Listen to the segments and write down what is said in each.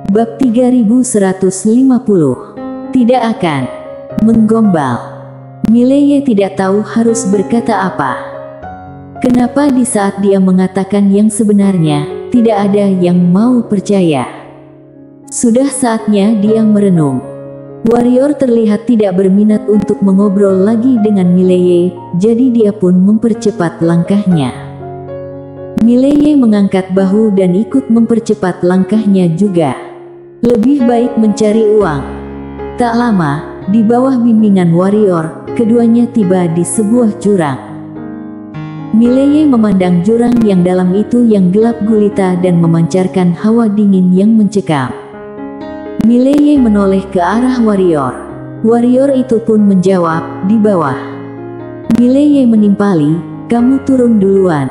Bab 3150. Tidak akan. Menggombal. Mileye tidak tahu harus berkata apa. Kenapa di saat dia mengatakan yang sebenarnya, tidak ada yang mau percaya. Sudah saatnya dia merenung. Warrior terlihat tidak berminat untuk mengobrol lagi dengan Mileye, jadi dia pun mempercepat langkahnya. Mileye mengangkat bahu dan ikut mempercepat langkahnya juga. Lebih baik mencari uang. Tak lama, di bawah bimbingan Warrior, keduanya tiba di sebuah jurang. Mileye memandang jurang yang dalam itu yang gelap gulita dan memancarkan hawa dingin yang mencekam. Mileye menoleh ke arah Warrior. Warrior itu pun menjawab, di bawah. Mileye menimpali, kamu turun duluan.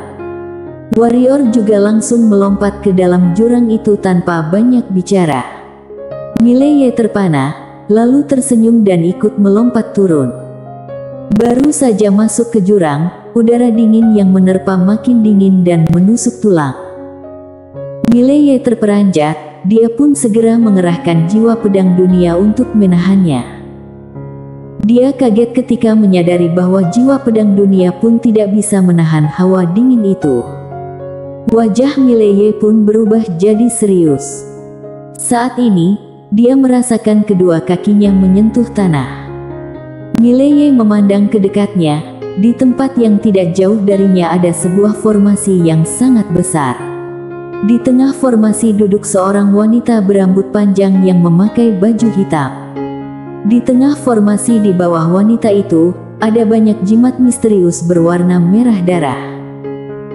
Warrior juga langsung melompat ke dalam jurang itu tanpa banyak bicara. Mileye terpana, lalu tersenyum dan ikut melompat turun. Baru saja masuk ke jurang, udara dingin yang menerpa makin dingin dan menusuk tulang. Mileye terperanjat, dia pun segera mengerahkan jiwa pedang dunia untuk menahannya. Dia kaget ketika menyadari bahwa jiwa pedang dunia pun tidak bisa menahan hawa dingin itu. Wajah Mileye pun berubah jadi serius. Saat ini, dia merasakan kedua kakinya menyentuh tanah. Mileye memandang ke dekatnya, di tempat yang tidak jauh darinya ada sebuah formasi yang sangat besar. Di tengah formasi duduk seorang wanita berambut panjang yang memakai baju hitam. Di tengah formasi di bawah wanita itu, ada banyak jimat misterius berwarna merah darah.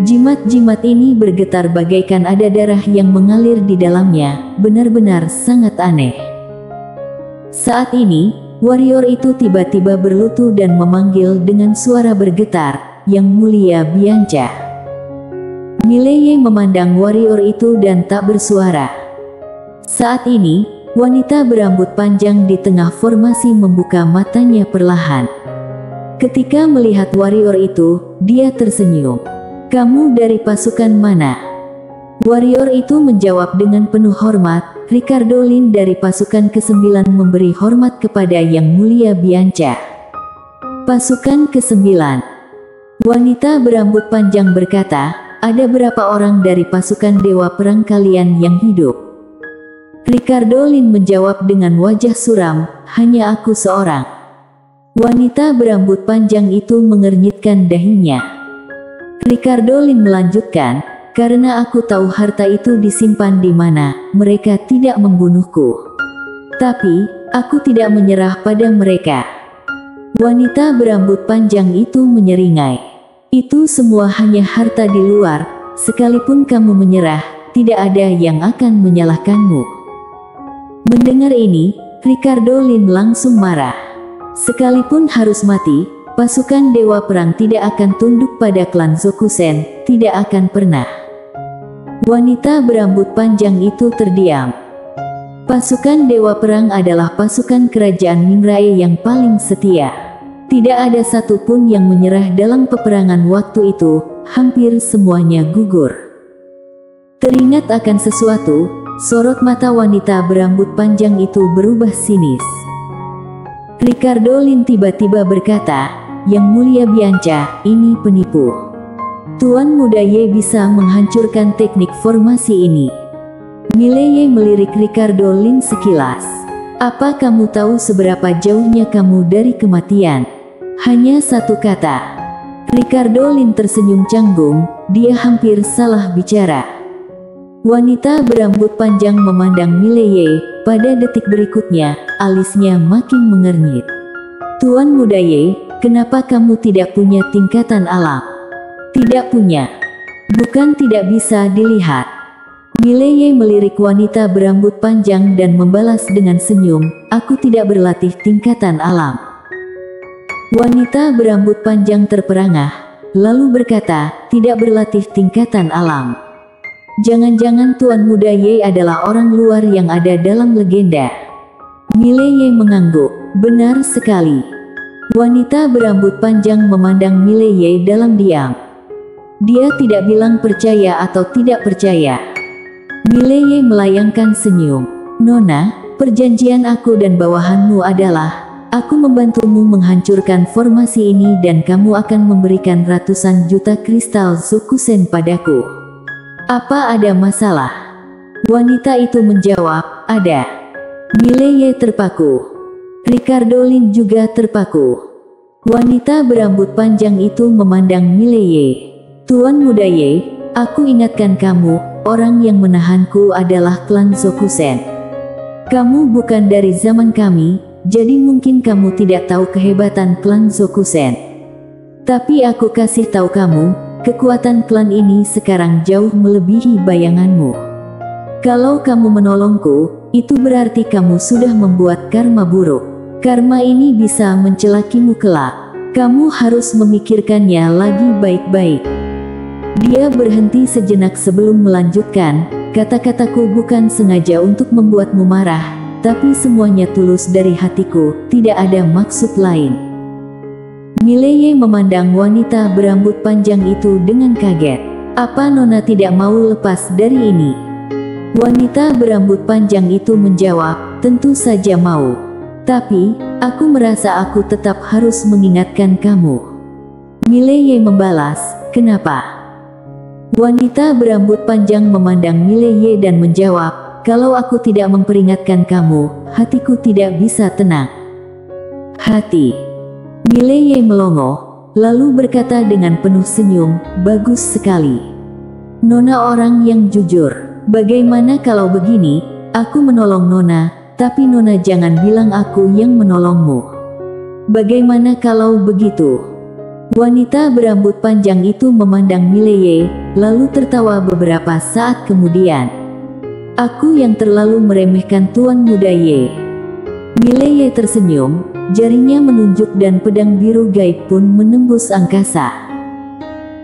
Jimat-jimat ini bergetar bagaikan ada darah yang mengalir di dalamnya, benar-benar sangat aneh. Saat ini, warrior itu tiba-tiba berlutut dan memanggil dengan suara bergetar, "Yang Mulia Bianca." Mileye memandang warrior itu dan tak bersuara. Saat ini, wanita berambut panjang di tengah formasi membuka matanya perlahan. Ketika melihat warrior itu, dia tersenyum. "Kamu dari pasukan mana?" Warrior itu menjawab dengan penuh hormat, "Ricardo Lin dari pasukan ke-9 memberi hormat kepada Yang Mulia Bianca." Pasukan ke-9. Wanita berambut panjang berkata, "Ada berapa orang dari pasukan dewa perang kalian yang hidup?" Ricardo Lin menjawab dengan wajah suram, "Hanya aku seorang." Wanita berambut panjang itu mengernyitkan dahinya. Ricardo Lin melanjutkan, "Karena aku tahu harta itu disimpan di mana, mereka tidak membunuhku. Tapi, aku tidak menyerah pada mereka." Wanita berambut panjang itu menyeringai, "Itu semua hanya harta di luar, sekalipun kamu menyerah, tidak ada yang akan menyalahkanmu." Mendengar ini, Ricardo Lin langsung marah. Sekalipun harus mati, pasukan dewa perang tidak akan tunduk pada klan Zokusen, tidak akan pernah. Wanita berambut panjang itu terdiam. Pasukan dewa perang adalah pasukan kerajaan Mingrae yang paling setia. Tidak ada satupun yang menyerah dalam peperangan waktu itu, hampir semuanya gugur. Teringat akan sesuatu, sorot mata wanita berambut panjang itu berubah sinis. Ricardo Lin tiba-tiba berkata, "Yang Mulia Bianca, ini penipu. Tuan Muda Ye bisa menghancurkan teknik formasi ini." Mileye melirik Ricardo Lin sekilas. "Apa kamu tahu seberapa jauhnya kamu dari kematian?" Hanya satu kata. Ricardo Lin tersenyum canggung, dia hampir salah bicara. Wanita berambut panjang memandang Mileye, pada detik berikutnya, alisnya makin mengernyit. "Tuan Muda Ye, kenapa kamu tidak punya tingkatan alam?" "Tidak punya. Bukan tidak bisa dilihat." Mileye melirik wanita berambut panjang dan membalas dengan senyum, "Aku tidak berlatih tingkatan alam." Wanita berambut panjang terperangah, lalu berkata, "Tidak berlatih tingkatan alam. Jangan-jangan Tuan Muda Ye adalah orang luar yang ada dalam legenda?" Mileye mengangguk, "Benar sekali." Wanita berambut panjang memandang Mileye dalam diam. Dia tidak bilang percaya atau tidak percaya. Mileye melayangkan senyum. Nona, perjanjian aku dan bawahanmu adalah, aku membantumu menghancurkan formasi ini dan kamu akan memberikan ratusan juta kristal Zokusen padaku. Apa ada masalah? Wanita itu menjawab, ada. Mileye terpaku. Ricardo Lin juga terpaku. Wanita berambut panjang itu memandang Mileye. Tuan muda Ye, aku ingatkan kamu, orang yang menahanku adalah klan Zokusen. Kamu bukan dari zaman kami, jadi mungkin kamu tidak tahu kehebatan klan Zokusen. Tapi aku kasih tahu kamu, kekuatan klan ini sekarang jauh melebihi bayanganmu. Kalau kamu menolongku, itu berarti kamu sudah membuat karma buruk. Karma ini bisa mencelakimu kelak. Kamu harus memikirkannya lagi baik-baik. Dia berhenti sejenak sebelum melanjutkan, kata-kataku bukan sengaja untuk membuatmu marah, tapi semuanya tulus dari hatiku, tidak ada maksud lain. Mileye memandang wanita berambut panjang itu dengan kaget. Apa Nona tidak mau lepas dari ini? Wanita berambut panjang itu menjawab, tentu saja mau. Tapi, aku merasa aku tetap harus mengingatkan kamu. Mileye membalas, kenapa? Wanita berambut panjang memandang Mileye dan menjawab, kalau aku tidak memperingatkan kamu, hatiku tidak bisa tenang. Hati. Mileye melongo, lalu berkata dengan penuh senyum, bagus sekali. Nona orang yang jujur. Bagaimana kalau begini, aku menolong Nona, tapi Nona jangan bilang aku yang menolongmu. Bagaimana kalau begitu? Wanita berambut panjang itu memandang Mileye, lalu tertawa beberapa saat kemudian. Aku yang terlalu meremehkan Tuan Muda Ye. Mileye tersenyum, jarinya menunjuk dan pedang biru gaib pun menembus angkasa.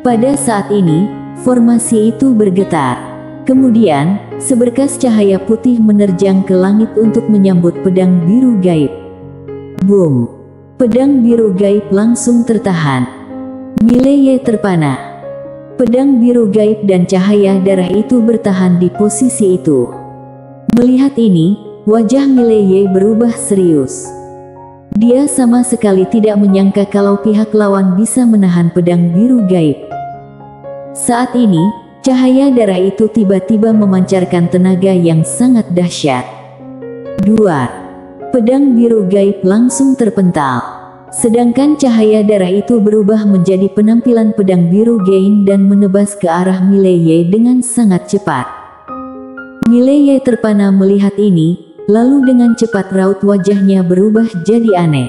Pada saat ini, formasi itu bergetar. Kemudian, seberkas cahaya putih menerjang ke langit untuk menyambut pedang biru gaib. Boom! Pedang biru gaib langsung tertahan. Mileye terpana. Pedang biru gaib dan cahaya darah itu bertahan di posisi itu. Melihat ini, wajah Mileye berubah serius. Dia sama sekali tidak menyangka kalau pihak lawan bisa menahan pedang biru gaib. Saat ini, cahaya darah itu tiba-tiba memancarkan tenaga yang sangat dahsyat. Duar. Pedang biru gaib langsung terpental. Sedangkan cahaya darah itu berubah menjadi penampilan pedang biru gaib dan menebas ke arah Mileye dengan sangat cepat. Mileye terpana melihat ini, lalu dengan cepat raut wajahnya berubah jadi aneh.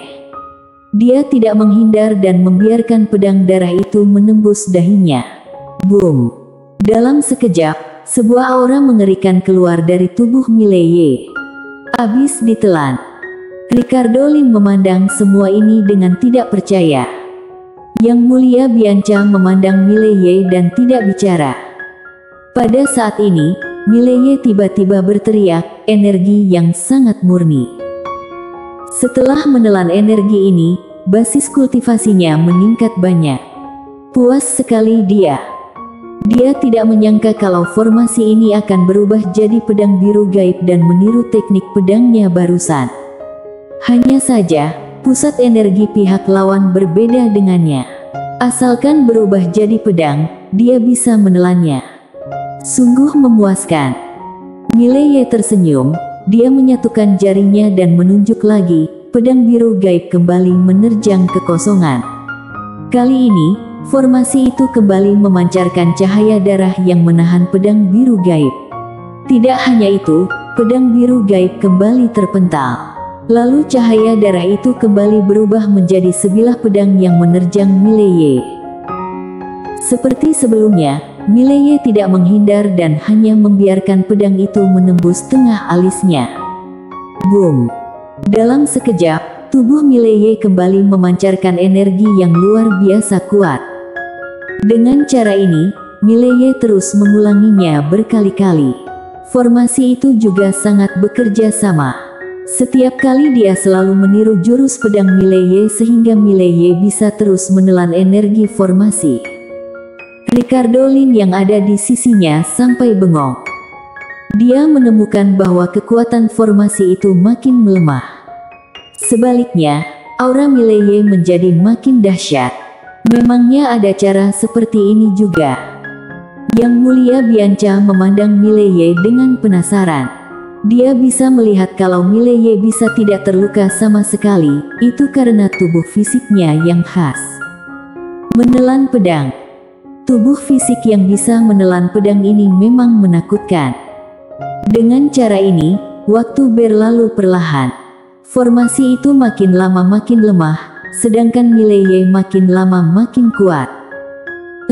Dia tidak menghindar dan membiarkan pedang darah itu menembus dahinya. Boom! Dalam sekejap, sebuah aura mengerikan keluar dari tubuh Mileye. Abis ditelan. Ricardo Lin memandang semua ini dengan tidak percaya. Yang Mulia Bianca memandang Mileye dan tidak bicara. Pada saat ini, Mileye tiba-tiba berteriak, energi yang sangat murni. Setelah menelan energi ini, basis kultivasinya meningkat banyak. Puas sekali dia. Dia tidak menyangka kalau formasi ini akan berubah jadi pedang biru gaib dan meniru teknik pedangnya barusan. Hanya saja, pusat energi pihak lawan berbeda dengannya. Asalkan berubah jadi pedang, dia bisa menelannya. Sungguh memuaskan. Mileye tersenyum, dia menyatukan jarinya dan menunjuk lagi, pedang biru gaib kembali menerjang kekosongan. Kali ini, formasi itu kembali memancarkan cahaya darah yang menahan pedang biru gaib. Tidak hanya itu, pedang biru gaib kembali terpental. Lalu cahaya darah itu kembali berubah menjadi sebilah pedang yang menerjang Mileye. Seperti sebelumnya, Mileye tidak menghindar dan hanya membiarkan pedang itu menembus tengah alisnya. Boom! Dalam sekejap, tubuh Mileye kembali memancarkan energi yang luar biasa kuat. Dengan cara ini, Mileye terus mengulanginya berkali-kali. Formasi itu juga sangat bekerja sama. Setiap kali dia selalu meniru jurus pedang Mileye sehingga Mileye bisa terus menelan energi formasi. Ricardo Lin yang ada di sisinya sampai bengong. Dia menemukan bahwa kekuatan formasi itu makin melemah. Sebaliknya, aura Mileye menjadi makin dahsyat. Memangnya ada cara seperti ini juga? Yang Mulia Bianca memandang Mileye dengan penasaran. Dia bisa melihat kalau Mileye bisa tidak terluka sama sekali, itu karena tubuh fisiknya yang khas. Menelan pedang. Tubuh fisik yang bisa menelan pedang ini memang menakutkan. Dengan cara ini, waktu berlalu perlahan. Formasi itu makin lama makin lemah, sedangkan Mileye makin lama makin kuat.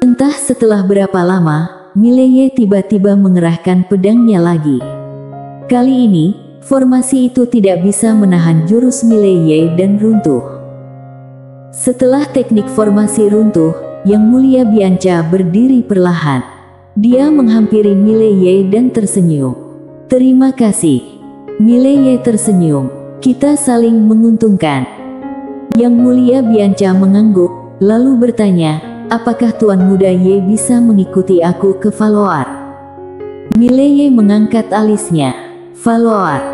Entah setelah berapa lama, Mileye tiba-tiba mengerahkan pedangnya lagi. Kali ini, formasi itu tidak bisa menahan jurus Mileye dan runtuh. Setelah teknik formasi runtuh, Yang Mulia Bianca berdiri perlahan. Dia menghampiri Mileye dan tersenyum. "Terima kasih." Mileye tersenyum. "Kita saling menguntungkan." Yang Mulia Bianca mengangguk, lalu bertanya, "Apakah Tuan Muda Ye bisa mengikuti aku ke Valoar?" Mileye mengangkat alisnya. "Valoar."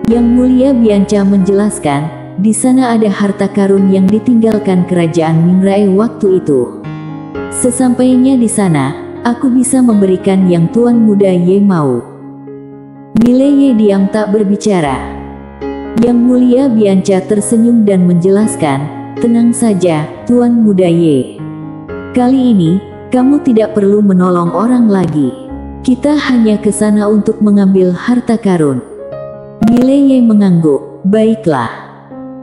Yang Mulia Bianca menjelaskan, "Di sana ada harta karun yang ditinggalkan kerajaan Mingrai waktu itu. Sesampainya di sana, aku bisa memberikan yang Tuan Muda Ye mau." Mileye diam tak berbicara. Yang Mulia Bianca tersenyum dan menjelaskan, "Tenang saja, Tuan Muda Ye. Kali ini, kamu tidak perlu menolong orang lagi. Kita hanya ke sana untuk mengambil harta karun." Mileye mengangguk. "Baiklah."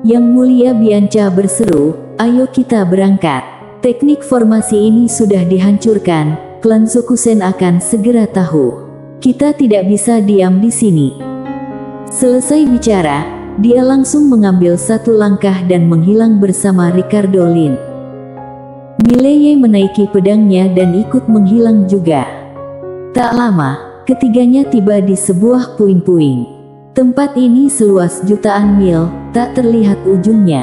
Yang Mulia Bianca berseru, "Ayo kita berangkat. Teknik formasi ini sudah dihancurkan, klan Zokusen akan segera tahu. Kita tidak bisa diam di sini." Selesai bicara, dia langsung mengambil satu langkah dan menghilang bersama Ricardo Lin. Mileye menaiki pedangnya dan ikut menghilang juga. Tak lama, ketiganya tiba di sebuah puing-puing. Tempat ini seluas jutaan mil, tak terlihat ujungnya.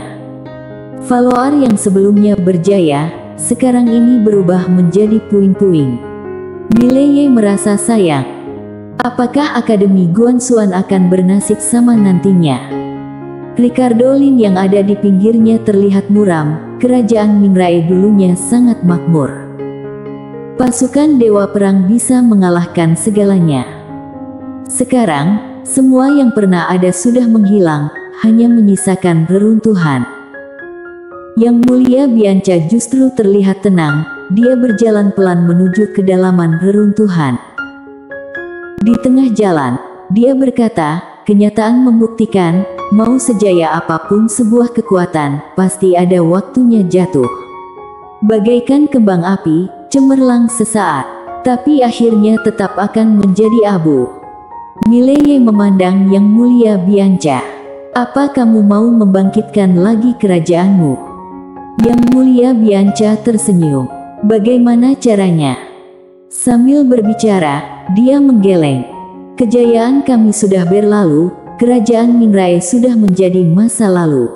Valoar yang sebelumnya berjaya, sekarang ini berubah menjadi puing-puing. Mileye merasa sayang. Apakah Akademi Guanxuan akan bernasib sama nantinya? Ricardo Lin yang ada di pinggirnya terlihat muram. Kerajaan Mingrai dulunya sangat makmur. Pasukan Dewa Perang bisa mengalahkan segalanya. Sekarang, semua yang pernah ada sudah menghilang, hanya menyisakan reruntuhan. Yang Mulia Bianca justru terlihat tenang, dia berjalan pelan menuju kedalaman reruntuhan. Di tengah jalan, dia berkata, "Kenyataan membuktikan, mau sejaya apapun sebuah kekuatan, pasti ada waktunya jatuh. Bagaikan kembang api, cemerlang sesaat, tapi akhirnya tetap akan menjadi abu." Mileye memandang Yang Mulia Bianca. "Apa kamu mau membangkitkan lagi kerajaanmu?" Yang Mulia Bianca tersenyum. "Bagaimana caranya?" Sambil berbicara, dia menggeleng. "Kejayaan kami sudah berlalu, kerajaan Mingrai sudah menjadi masa lalu."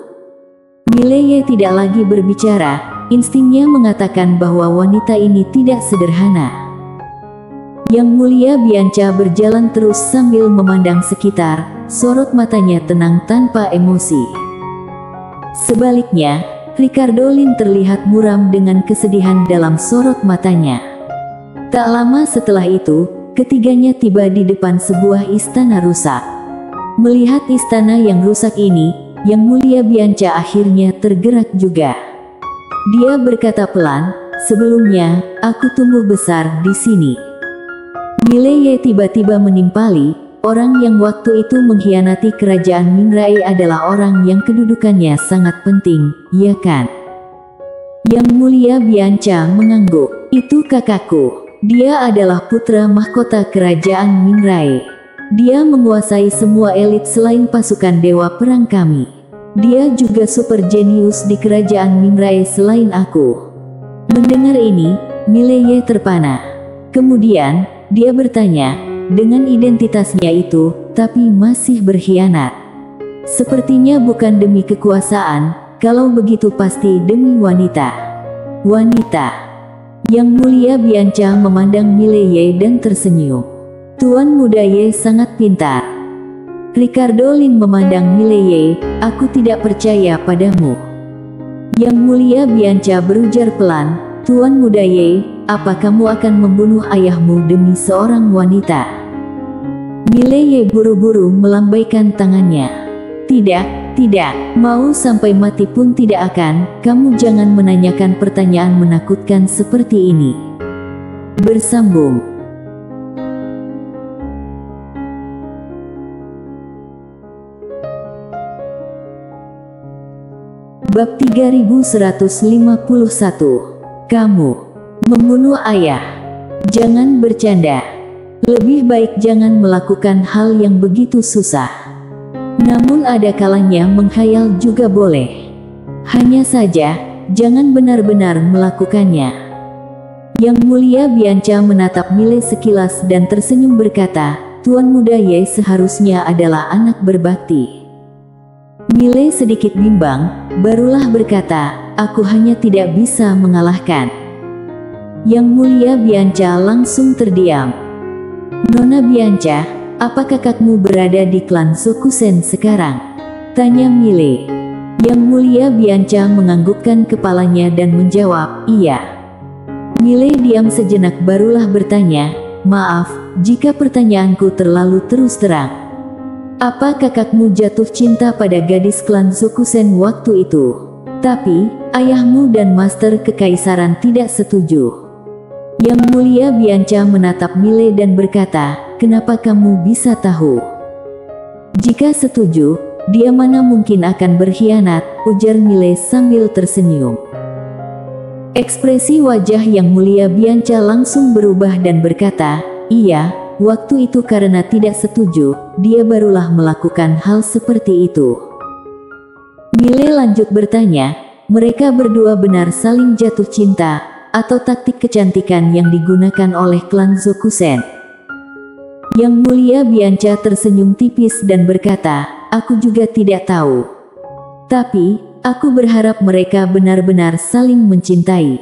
Mileye tidak lagi berbicara, instingnya mengatakan bahwa wanita ini tidak sederhana. Yang Mulia Bianca berjalan terus sambil memandang sekitar, sorot matanya tenang tanpa emosi. Sebaliknya, Ricardo Lin terlihat muram dengan kesedihan dalam sorot matanya. Tak lama setelah itu, ketiganya tiba di depan sebuah istana rusak. Melihat istana yang rusak ini, Yang Mulia Bianca akhirnya tergerak juga. Dia berkata pelan, "Sebelumnya, aku tumbuh besar di sini." Mileye tiba-tiba menimpali, orang yang waktu itu mengkhianati kerajaan Mingrai adalah orang yang kedudukannya sangat penting, ya kan? Yang Mulia Bianca mengangguk, "Itu kakakku. Dia adalah putra mahkota kerajaan Mingrai. Dia menguasai semua elit selain pasukan Dewa Perang kami. Dia juga super jenius di kerajaan Mingrai selain aku." Mendengar ini, Mileye terpana. Kemudian, dia bertanya, dengan identitasnya itu, tapi masih berkhianat. "Sepertinya bukan demi kekuasaan, kalau begitu pasti demi wanita." "Wanita?" Yang Mulia Bianca memandang Mileye dan tersenyum. Tuan Muda Ye sangat pintar. Ricardo Lin memandang Mileye, aku tidak percaya padamu. Yang Mulia Bianca berujar pelan, Tuan Muda Ye, apa kamu akan membunuh ayahmu demi seorang wanita? Mileye buru-buru melambaikan tangannya. Tidak, mau sampai mati pun tidak akan, kamu jangan menanyakan pertanyaan menakutkan seperti ini. Bersambung. Bab 3151. Kamu membunuh ayah. Jangan bercanda. Lebih baik jangan melakukan hal yang begitu susah. Namun ada kalanya menghayal juga boleh. Hanya saja, jangan benar-benar melakukannya. Yang Mulia Bianca menatap Mile sekilas dan tersenyum berkata, Tuan Muda Ye seharusnya adalah anak berbakti. Mile sedikit bimbang, barulah berkata, aku hanya tidak bisa mengalahkan. Yang Mulia Bianca langsung terdiam. Nona Bianca, apa kakakmu berada di klan Zokusen sekarang? Tanya Mile. Yang Mulia Bianca menganggukkan kepalanya dan menjawab, iya. Mile diam sejenak barulah bertanya, maaf, jika pertanyaanku terlalu terus terang. Apa kakakmu jatuh cinta pada gadis klan Zokusen waktu itu? Tapi, ayahmu dan Master Kekaisaran tidak setuju. Yang Mulia Bianca menatap Mile dan berkata, kenapa kamu bisa tahu? Jika setuju, dia mana mungkin akan berkhianat, ujar Mile sambil tersenyum. Ekspresi wajah Yang Mulia Bianca langsung berubah dan berkata, iya, waktu itu karena tidak setuju, dia barulah melakukan hal seperti itu. Mile lanjut bertanya, mereka berdua benar saling jatuh cinta, atau taktik kecantikan yang digunakan oleh klan Zokusen? Yang Mulia Bianca tersenyum tipis dan berkata, aku juga tidak tahu. Tapi, aku berharap mereka benar-benar saling mencintai.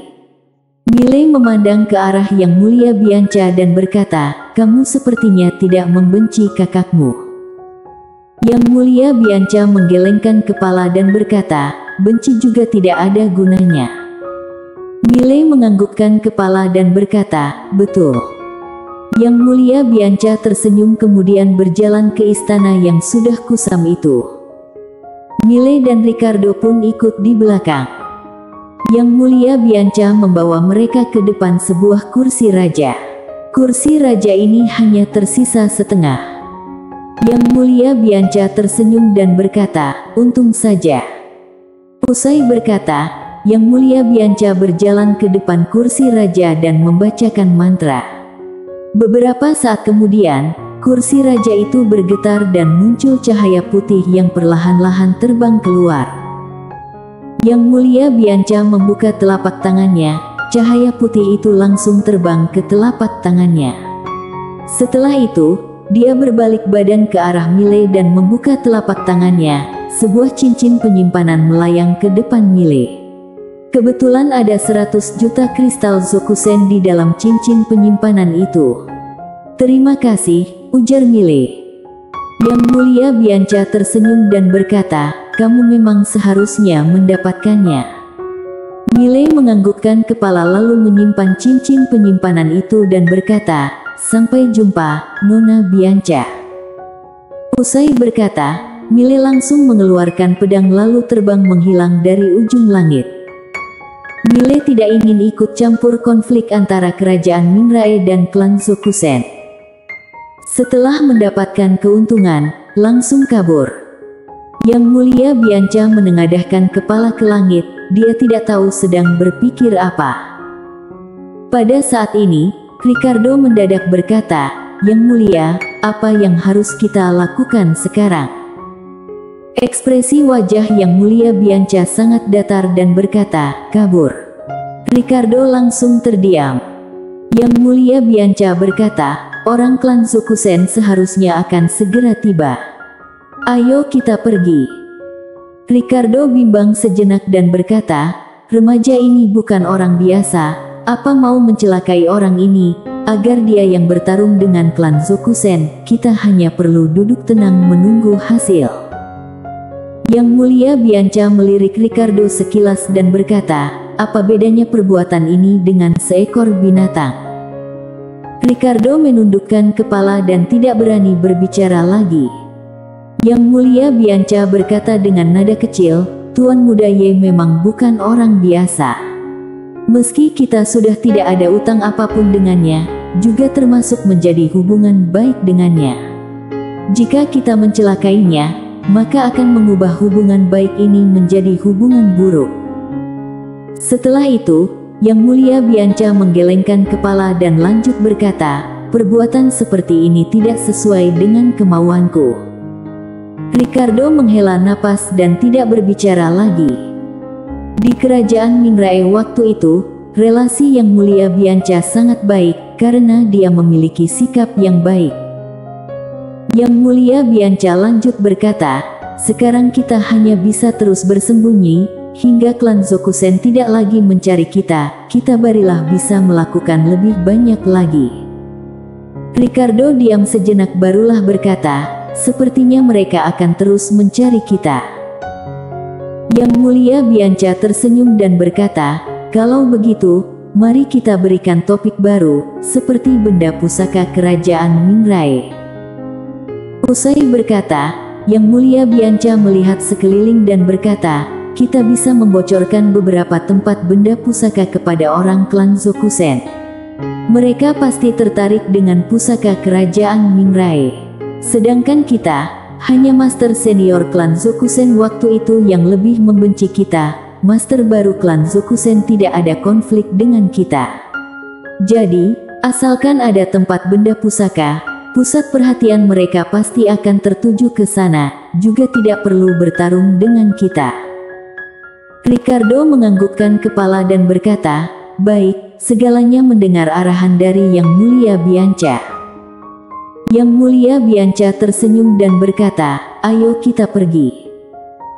Mile memandang ke arah Yang Mulia Bianca dan berkata, kamu sepertinya tidak membenci kakakmu. Yang Mulia Bianca menggelengkan kepala dan berkata, benci juga tidak ada gunanya. Mile menganggukkan kepala dan berkata, betul. Yang Mulia Bianca tersenyum kemudian berjalan ke istana yang sudah kusam itu. Mile dan Ricardo pun ikut di belakang. Yang Mulia Bianca membawa mereka ke depan sebuah kursi raja. Kursi raja ini hanya tersisa setengah. Yang Mulia Bianca tersenyum dan berkata, untung saja. Usai berkata, Yang Mulia Bianca berjalan ke depan kursi raja dan membacakan mantra. Beberapa saat kemudian, kursi raja itu bergetar dan muncul cahaya putih yang perlahan-lahan terbang keluar. Yang Mulia Bianca membuka telapak tangannya, cahaya putih itu langsung terbang ke telapak tangannya. Setelah itu, dia berbalik badan ke arah Mile dan membuka telapak tangannya, sebuah cincin penyimpanan melayang ke depan Mile. Kebetulan ada 100 juta kristal Zokusen di dalam cincin penyimpanan itu. Terima kasih, ujar Mile. Yang Mulia Bianca tersenyum dan berkata, kamu memang seharusnya mendapatkannya. Mile menganggukkan kepala lalu menyimpan cincin penyimpanan itu dan berkata, sampai jumpa, Nona Bianca. Usai berkata, Mile langsung mengeluarkan pedang lalu terbang menghilang dari ujung langit. Mile tidak ingin ikut campur konflik antara kerajaan Minrae dan klan Zokusen. Setelah mendapatkan keuntungan, langsung kabur. Yang Mulia Bianca menengadahkan kepala ke langit, dia tidak tahu sedang berpikir apa. Pada saat ini, Ricardo mendadak berkata, Yang Mulia, apa yang harus kita lakukan sekarang? Ekspresi wajah Yang Mulia Bianca sangat datar dan berkata, kabur. Ricardo langsung terdiam. Yang Mulia Bianca berkata, orang klan Zokusen seharusnya akan segera tiba. Ayo kita pergi. Ricardo bimbang sejenak dan berkata, remaja ini bukan orang biasa, apa mau mencelakai orang ini? agar dia yang bertarung dengan klan Zokusen. Kita hanya perlu duduk tenang menunggu hasil. Yang Mulia Bianca melirik Ricardo sekilas dan berkata, apa bedanya perbuatan ini dengan seekor binatang? Ricardo menundukkan kepala dan tidak berani berbicara lagi. Yang Mulia Bianca berkata dengan nada kecil, Tuan Muda Ye memang bukan orang biasa. Meski kita sudah tidak ada utang apapun dengannya, juga termasuk menjadi hubungan baik dengannya. Jika kita mencelakainya, maka akan mengubah hubungan baik ini menjadi hubungan buruk. Setelah itu, Yang Mulia Bianca menggelengkan kepala dan lanjut berkata, perbuatan seperti ini tidak sesuai dengan kemauanku. Ricardo menghela napas dan tidak berbicara lagi. Di kerajaan Mingrai waktu itu, relasi Yang Mulia Bianca sangat baik karena dia memiliki sikap yang baik. Yang Mulia Bianca lanjut berkata, sekarang kita hanya bisa terus bersembunyi, hingga klan Zokusen tidak lagi mencari kita, barilah bisa melakukan lebih banyak lagi. Ricardo diam sejenak barulah berkata, sepertinya mereka akan terus mencari kita. Yang Mulia Bianca tersenyum dan berkata, kalau begitu, mari kita berikan topik baru, seperti benda pusaka kerajaan Mingrai. Usai berkata, Yang Mulia Bianca melihat sekeliling dan berkata, kita bisa membocorkan beberapa tempat benda pusaka kepada orang klan Zokusen. Mereka pasti tertarik dengan pusaka kerajaan Mingrai. Sedangkan kita, hanya master senior klan Zokusen waktu itu yang lebih membenci kita. Master baru klan Zokusen tidak ada konflik dengan kita. Jadi, asalkan ada tempat benda pusaka, pusat perhatian mereka pasti akan tertuju ke sana, juga tidak perlu bertarung dengan kita. Ricardo menganggukkan kepala dan berkata, baik, segalanya mendengar arahan dari Yang Mulia Bianca. Yang Mulia Bianca tersenyum dan berkata, ayo kita pergi.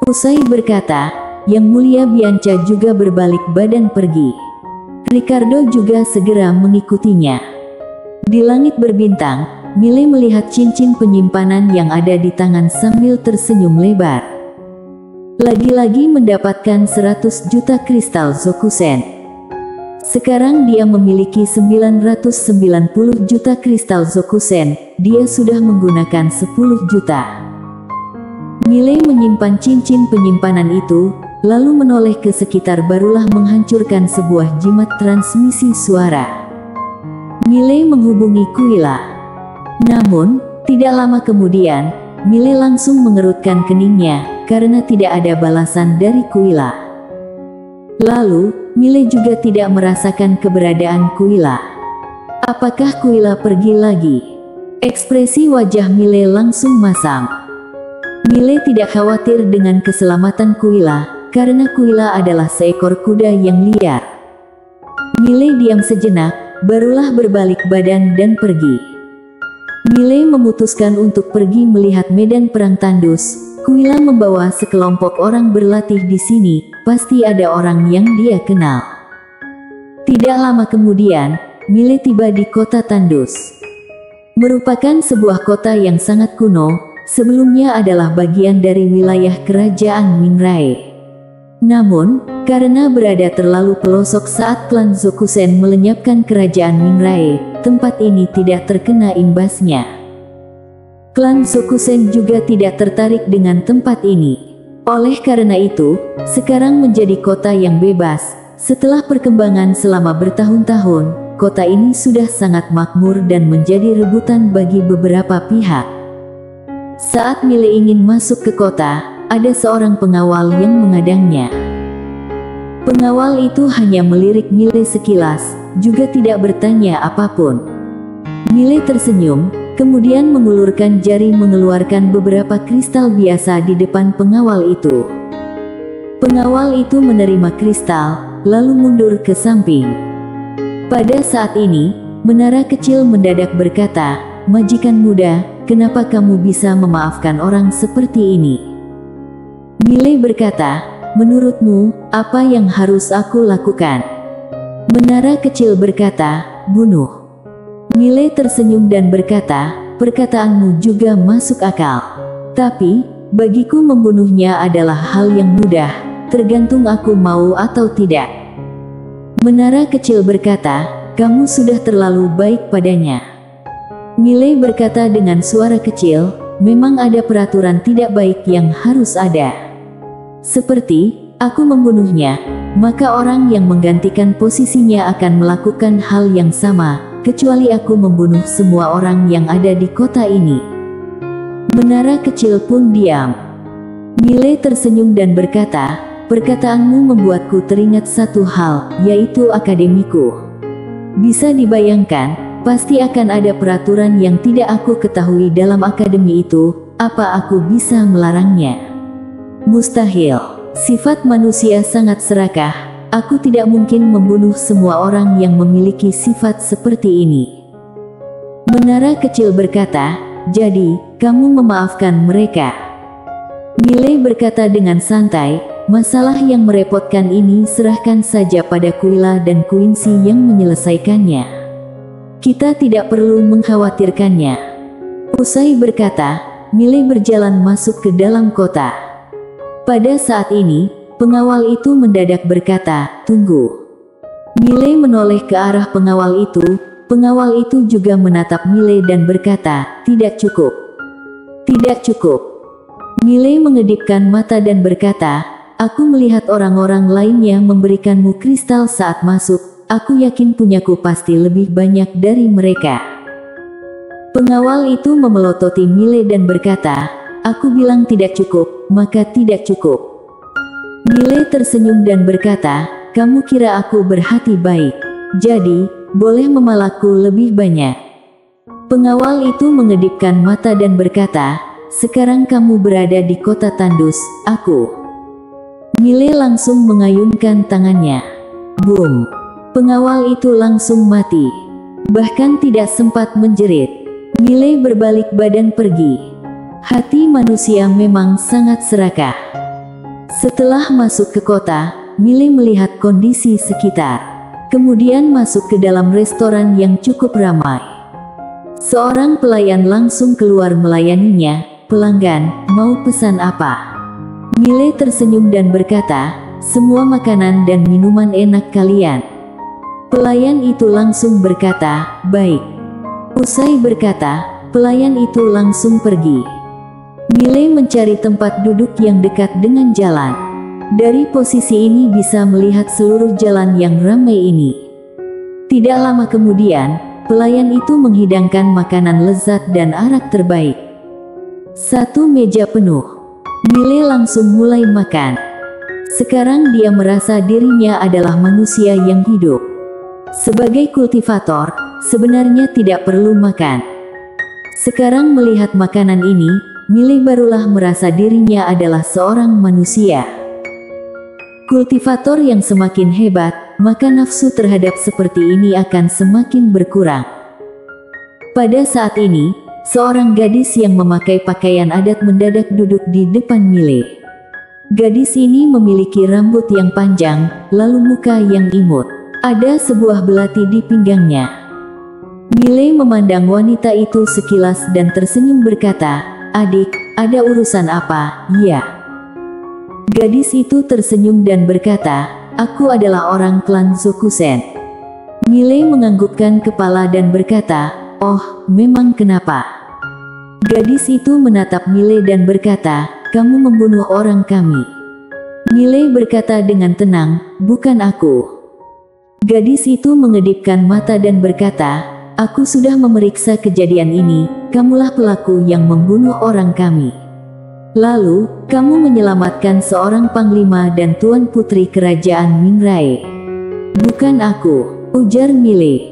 Usai berkata, Yang Mulia Bianca juga berbalik badan pergi. Ricardo juga segera mengikutinya. Di langit berbintang, Mile melihat cincin penyimpanan yang ada di tangan sambil tersenyum lebar. Lagi-lagi mendapatkan 100 juta kristal Zokusen. Sekarang dia memiliki 990 juta kristal Zokusen, dia sudah menggunakan 10 juta. Mile menyimpan cincin penyimpanan itu, lalu menoleh ke sekitar barulah menghancurkan sebuah jimat transmisi suara. Mile menghubungi Kuila. Namun, tidak lama kemudian, Mile langsung mengerutkan keningnya, karena tidak ada balasan dari Kuila. Lalu, Mile juga tidak merasakan keberadaan Kuila. Apakah Kuila pergi lagi? Ekspresi wajah Mile langsung masam. Mile tidak khawatir dengan keselamatan Kuila, karena Kuila adalah seekor kuda yang liar. Mile diam sejenak, barulah berbalik badan dan pergi. Mile memutuskan untuk pergi melihat medan perang tandus. Kuila membawa sekelompok orang berlatih di sini, pasti ada orang yang dia kenal. Tidak lama kemudian, Mile tiba di kota Tandus. Merupakan sebuah kota yang sangat kuno, sebelumnya adalah bagian dari wilayah kerajaan Mingrai. Namun, karena berada terlalu pelosok saat klan Zokusen melenyapkan kerajaan Mingrai, tempat ini tidak terkena imbasnya. Klan Zokusen juga tidak tertarik dengan tempat ini. Oleh karena itu, sekarang menjadi kota yang bebas. Setelah perkembangan selama bertahun-tahun, kota ini sudah sangat makmur dan menjadi rebutan bagi beberapa pihak. Saat Mile ingin masuk ke kota, ada seorang pengawal yang mengadangnya. Pengawal itu hanya melirik Mile sekilas, juga tidak bertanya apapun. Mile tersenyum, kemudian mengulurkan jari mengeluarkan beberapa kristal biasa di depan pengawal itu. Pengawal itu menerima kristal, lalu mundur ke samping. Pada saat ini, menara kecil mendadak berkata, "Majikan muda, kenapa kamu bisa memaafkan orang seperti ini?" Mile berkata, "Menurutmu, apa yang harus aku lakukan?" Menara kecil berkata, "Bunuh." Mile tersenyum dan berkata, perkataanmu juga masuk akal. Tapi, bagiku membunuhnya adalah hal yang mudah, tergantung aku mau atau tidak. Menara kecil berkata, kamu sudah terlalu baik padanya. Mile berkata dengan suara kecil, memang ada peraturan tidak baik yang harus ada. Seperti, aku membunuhnya, maka orang yang menggantikan posisinya akan melakukan hal yang sama, kecuali aku membunuh semua orang yang ada di kota ini. Menara kecil pun diam. Mile tersenyum dan berkata, perkataanmu membuatku teringat satu hal, yaitu akademiku. Bisa dibayangkan, pasti akan ada peraturan yang tidak aku ketahui dalam akademi itu, apa aku bisa melarangnya? Mustahil. Sifat manusia sangat serakah, aku tidak mungkin membunuh semua orang yang memiliki sifat seperti ini. Menara kecil berkata, jadi, kamu memaafkan mereka. Mile berkata dengan santai, masalah yang merepotkan ini serahkan saja pada Quilla dan Quincy yang menyelesaikannya. Kita tidak perlu mengkhawatirkannya. Usai berkata, Mile berjalan masuk ke dalam kota. Pada saat ini, pengawal itu mendadak berkata, tunggu. Mile menoleh ke arah pengawal itu juga menatap Mile dan berkata, tidak cukup. Tidak cukup. Mile mengedipkan mata dan berkata, aku melihat orang-orang lainnya memberikanmu kristal saat masuk, aku yakin punyaku pasti lebih banyak dari mereka. Pengawal itu memelototi Mile dan berkata, aku bilang tidak cukup, maka tidak cukup. Mile tersenyum dan berkata, kamu kira aku berhati baik, jadi, boleh memalakku lebih banyak. Pengawal itu mengedipkan mata dan berkata, sekarang kamu berada di kota tandus, aku. Mile langsung mengayunkan tangannya. Boom! Pengawal itu langsung mati. Bahkan tidak sempat menjerit. Mile berbalik badan pergi. Hati manusia memang sangat serakah. Setelah masuk ke kota, Mile melihat kondisi sekitar. Kemudian masuk ke dalam restoran yang cukup ramai. Seorang pelayan langsung keluar melayaninya, pelanggan, mau pesan apa? Mile tersenyum dan berkata, semua makanan dan minuman enak kalian. Pelayan itu langsung berkata, baik. Usai berkata, pelayan itu langsung pergi. Mile mencari tempat duduk yang dekat dengan jalan. Dari posisi ini bisa melihat seluruh jalan yang ramai ini. Tidak lama kemudian, pelayan itu menghidangkan makanan lezat dan arak terbaik. Satu meja penuh. Mile langsung mulai makan. Sekarang dia merasa dirinya adalah manusia yang hidup. Sebagai kultivator, sebenarnya tidak perlu makan. Sekarang melihat makanan ini, Mile barulah merasa dirinya adalah seorang manusia. Kultivator yang semakin hebat, maka nafsu terhadap seperti ini akan semakin berkurang. Pada saat ini, seorang gadis yang memakai pakaian adat mendadak duduk di depan Mile. Gadis ini memiliki rambut yang panjang, lalu muka yang imut. Ada sebuah belati di pinggangnya. Mile memandang wanita itu sekilas dan tersenyum berkata, adik, ada urusan apa? Ya. Gadis itu tersenyum dan berkata, aku adalah orang klan Zokusen. Mile menganggukkan kepala dan berkata, oh, memang kenapa? Gadis itu menatap Mile dan berkata, kamu membunuh orang kami. Mile berkata dengan tenang, bukan aku. Gadis itu mengedipkan mata dan berkata, aku sudah memeriksa kejadian ini, kamulah pelaku yang membunuh orang kami. Lalu, kamu menyelamatkan seorang panglima dan tuan putri kerajaan Mingrai. Bukan aku, ujar Mile.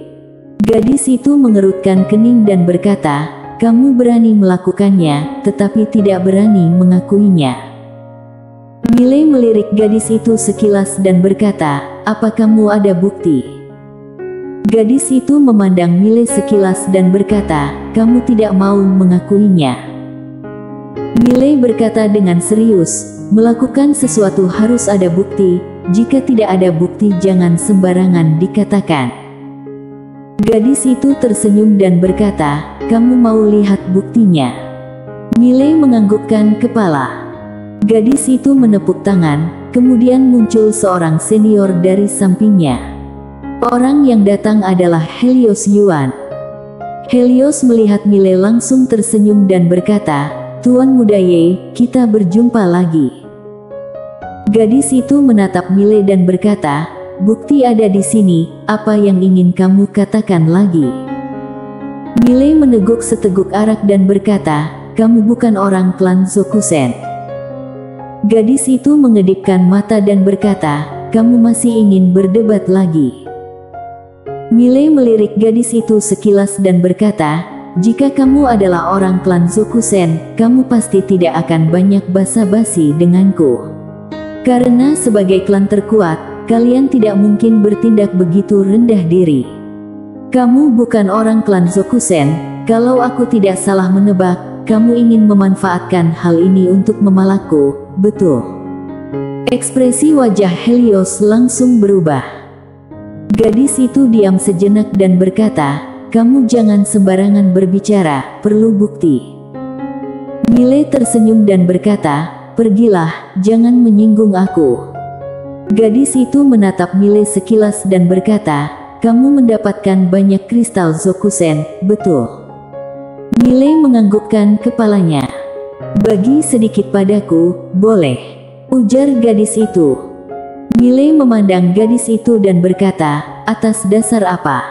Gadis itu mengerutkan kening dan berkata, kamu berani melakukannya, tetapi tidak berani mengakuinya. Mile melirik gadis itu sekilas dan berkata, apa kamu ada bukti? Gadis itu memandang Mile sekilas dan berkata, kamu tidak mau mengakuinya. Mile berkata dengan serius, melakukan sesuatu harus ada bukti, jika tidak ada bukti jangan sembarangan dikatakan. Gadis itu tersenyum dan berkata, "Kamu mau lihat buktinya?" Miley menganggukkan kepala. Gadis itu menepuk tangan, kemudian muncul seorang senior dari sampingnya. Orang yang datang adalah Helios Yuan. Helios melihat Miley langsung tersenyum dan berkata, "Tuan Muda Ye, kita berjumpa lagi." Gadis itu menatap Miley dan berkata, "Bukti ada di sini, apa yang ingin kamu katakan lagi?" Miley meneguk seteguk arak dan berkata, "Kamu bukan orang klan Zokusen." Gadis itu mengedipkan mata dan berkata, "Kamu masih ingin berdebat lagi?" Miley melirik gadis itu sekilas dan berkata, "Jika kamu adalah orang klan Zokusen, kamu pasti tidak akan banyak basa-basi denganku. Karena sebagai klan terkuat, kalian tidak mungkin bertindak begitu rendah diri. Kamu bukan orang klan Zokusen, kalau aku tidak salah menebak, kamu ingin memanfaatkan hal ini untuk memalakku, betul?" Ekspresi wajah Helios langsung berubah. Gadis itu diam sejenak dan berkata, "Kamu jangan sembarangan berbicara, perlu bukti." Miley tersenyum dan berkata, "Pergilah, jangan menyinggung aku." Gadis itu menatap Miley sekilas dan berkata, "Kamu mendapatkan banyak kristal Zokusen, betul?" Miley menganggukkan kepalanya. "Bagi sedikit padaku, boleh?" ujar gadis itu. Miley memandang gadis itu dan berkata, "Atas dasar apa?"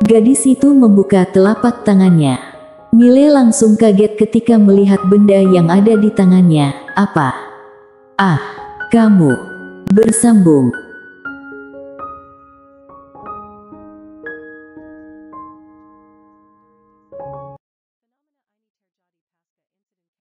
Gadis itu membuka telapak tangannya. Miley langsung kaget ketika melihat benda yang ada di tangannya. "Apa? Ah, kamu bersambung."